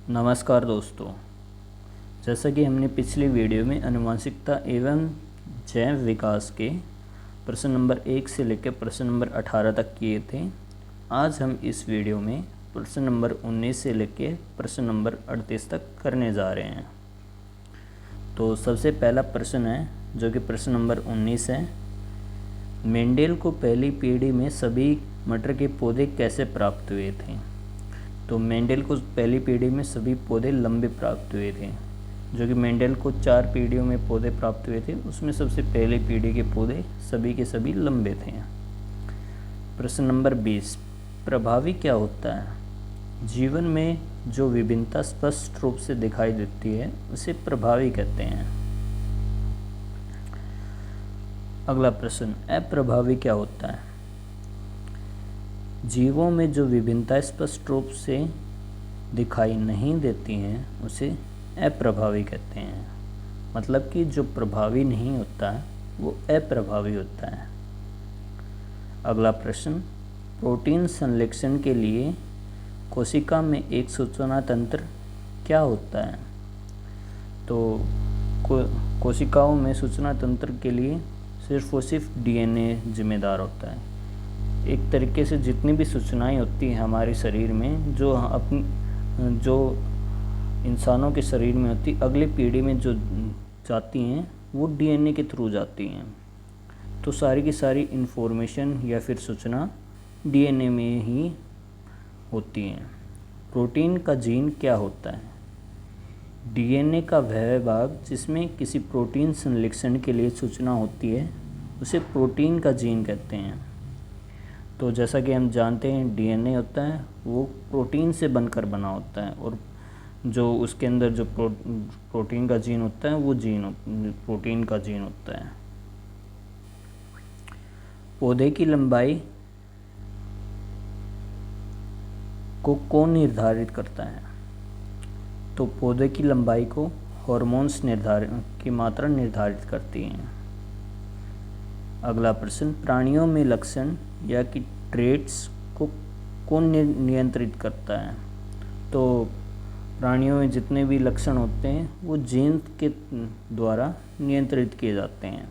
नमस्कार दोस्तों। जैसा कि हमने पिछली वीडियो में आनुवंशिकता एवं जैव विकास के प्रश्न नंबर 1 से लेकर प्रश्न नंबर 18 तक किए थे, आज हम इस वीडियो में प्रश्न नंबर 19 से लेकर प्रश्न नंबर 38 तक करने जा रहे हैं। तो सबसे पहला प्रश्न है जो कि प्रश्न नंबर 19 है। मेंडेल को पहली पीढ़ी में सभी मटर के पौधे कैसे प्राप्त हुए थे? तो मेंडेल को पहली पीढ़ी में सभी पौधे लंबे प्राप्त हुए थे, जो कि मेंडेल को 4 पीढ़ियों में पौधे प्राप्त हुए थे, उसमें सबसे पहली पीढ़ी के पौधे सभी के सभी लंबे थे। प्रश्न नंबर 20, प्रभावी क्या होता है? जीवन में जो विभिन्नता स्पष्ट रूप से दिखाई देती है उसे प्रभावी कहते हैं। अगला प्रश्न, अप्रभावी क्या होता है? जीवों में जो विभिन्नता स्पष्ट रूप से दिखाई नहीं देती हैं उसे अप्रभावी कहते हैं। मतलब कि जो प्रभावी नहीं होता है वो अप्रभावी होता है। अगला प्रश्न, प्रोटीन संश्लेषण के लिए कोशिका में एक सूचना तंत्र क्या होता है? तो कोशिकाओं में सूचना तंत्र के लिए सिर्फ और सिर्फ डीएनए जिम्मेदार होता है। एक तरीके से जितनी भी सूचनाएं होती हैं हमारे शरीर में, जो इंसानों के शरीर में होती, अगली पीढ़ी में जो जाती हैं वो डीएनए के थ्रू जाती हैं। तो सारी की सारी इन्फॉर्मेशन या फिर सूचना डीएनए में ही होती हैं। प्रोटीन का जीन क्या होता है? डीएनए का वह भाग जिसमें किसी प्रोटीन संश्लेषण के लिए सूचना होती है उसे प्रोटीन का जीन कहते हैं। तो जैसा कि हम जानते हैं डीएनए होता है वो प्रोटीन से बनकर बना होता है, और जो उसके अंदर जो प्रोटीन का जीन होता है वो प्रोटीन का जीन होता है। पौधे की लंबाई को कौन निर्धारित करता है? तो पौधे की लंबाई को हार्मोन्स की मात्रा निर्धारित करती हैं। अगला प्रश्न, प्राणियों में लक्षण या कि ट्रेट्स को कौन नियंत्रित करता है? तो प्राणियों में जितने भी लक्षण होते हैं वो जीन के द्वारा नियंत्रित किए जाते हैं।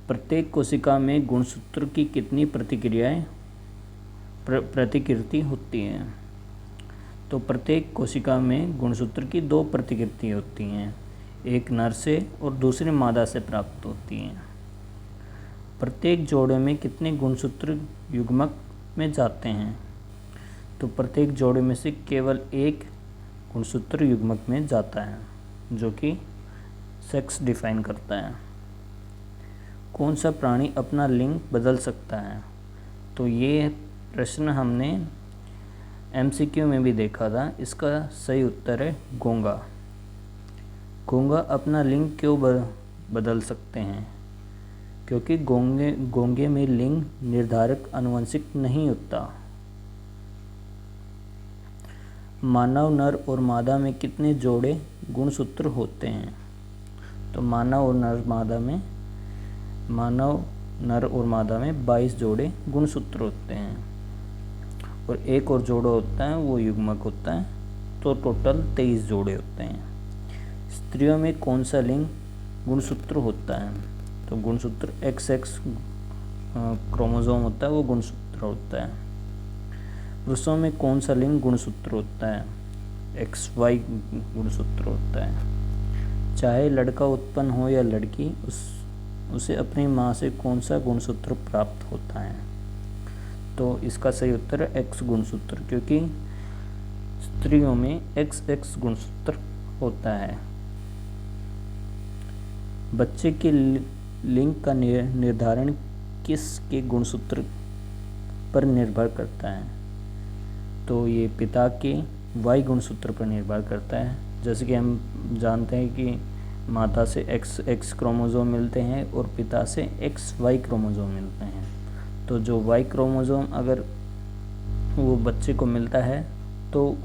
प्रत्येक कोशिका में गुणसूत्र की कितनी प्रतिकृति होती हैं? तो प्रत्येक कोशिका में गुणसूत्र की 2 प्रतिकृति होती हैं, एक नर से और दूसरी मादा से प्राप्त होती हैं। प्रत्येक जोड़े में कितने गुणसूत्र युग्मक में जाते हैं? तो प्रत्येक जोड़े में से केवल एक गुणसूत्र युग्मक में जाता है, जो कि सेक्स डिफाइन करता है। कौन सा प्राणी अपना लिंग बदल सकता है? तो ये प्रश्न हमने एमसीक्यू में भी देखा था। इसका सही उत्तर है घोंघा। घोंघा अपना लिंग क्यों बदल सकते हैं? क्योंकि घोंघे में लिंग निर्धारक आनुवंशिक नहीं होता। मानव नर और मादा में कितने जोड़े गुणसूत्र होते हैं? तो मानव नर और मादा में 22 जोड़े गुणसूत्र होते हैं, और एक और जोड़ा होता है वो युग्मक होता है, तो टोटल 23 जोड़े होते हैं। स्त्रियों में कौन सा लिंग गुणसूत्र होता है? तो गुणसूत्र XX क्रोमोसोम होता है वो गुणसूत्र होता है। पुरुषों में कौन सा लिंग गुणसूत्र होता है? XY गुणसूत्र होता है। चाहे लड़का उत्पन्न हो या लड़की, उसे अपनी माँ से कौन सा गुणसूत्र प्राप्त होता है? तो इसका सही उत्तर है X गुणसूत्र, क्योंकि स्त्रियों में XX गुणसूत्र होता है। बच्चे के लिंग का निर्धारण किसके गुणसूत्र पर निर्भर करता है? तो ये पिता के Y गुणसूत्र पर निर्भर करता है। जैसे कि हम जानते हैं कि माता से XX क्रोमोसोम मिलते हैं और पिता से XY क्रोमोसोम मिलते हैं। तो जो Y क्रोमोसोम अगर वो बच्चे को मिलता है तो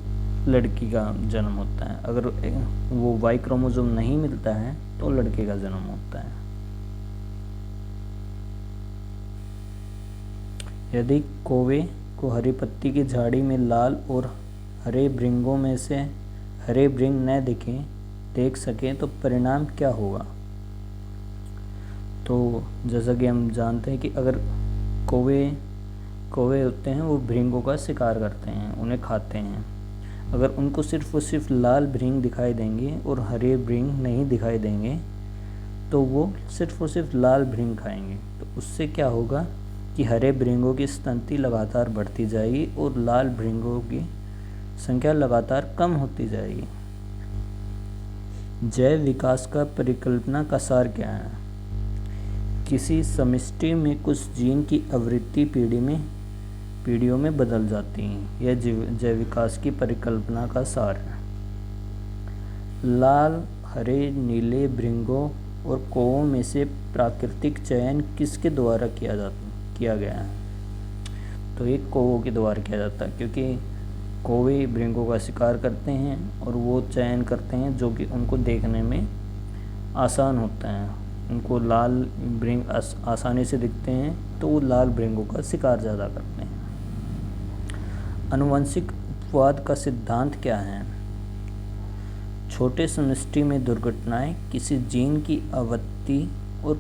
लड़की का जन्म होता है, अगर वो Y क्रोमोसोम नहीं मिलता है तो लड़के का जन्म होता है। यदि कौवे को हरी पत्ती की झाड़ी में लाल और हरे भृंगों में से हरे भृंग न देख सकें तो परिणाम क्या होगा। तो जैसा कि हम जानते हैं कि अगर कौवे होते हैं वो भृंगों का शिकार करते हैं, उन्हें खाते हैं। अगर उनको सिर्फ और सिर्फ लाल भृंग दिखाई देंगे और हरे भृंग नहीं दिखाई देंगे तो वो सिर्फ और सिर्फ लाल भृंग खाएंगे। तो उससे क्या होगा कि हरे भृंगों की स्तंति लगातार बढ़ती जाएगी और लाल भृंगों की संख्या लगातार कम होती जाएगी। जैव विकास का परिकल्पना का सार क्या है। किसी समष्टि में कुछ जीन की आवृत्ति पीढ़ियों में बदल जाती हैं। यह जैव विकास की परिकल्पना का सार है। लाल, हरे, नीले भृंगों और कौवों में से प्राकृतिक चयन किसके द्वारा किया गया है। तो ये कौवों के द्वारा किया जाता है, क्योंकि कौवे भृंगों का शिकार करते हैं और वो चयन करते हैं जो कि उनको देखने में आसान होता है। उनको लाल भृंग आसानी से दिखते हैं तो वो लाल भृंगों का शिकार ज़्यादा करते हैं। आनुवंशिक अपवाद का सिद्धांत क्या है। छोटे समष्टि में दुर्घटनाएं किसी जीन की आवृत्ति और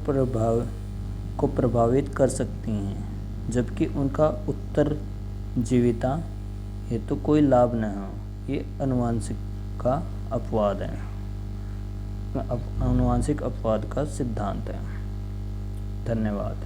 को प्रभावित कर सकती हैं, जबकि उनका उत्तरजीविता हेतु कोई लाभ न हो। ये आनुवंशिक का अपवाद है, आनुवंशिक अपवाद का सिद्धांत है। धन्यवाद।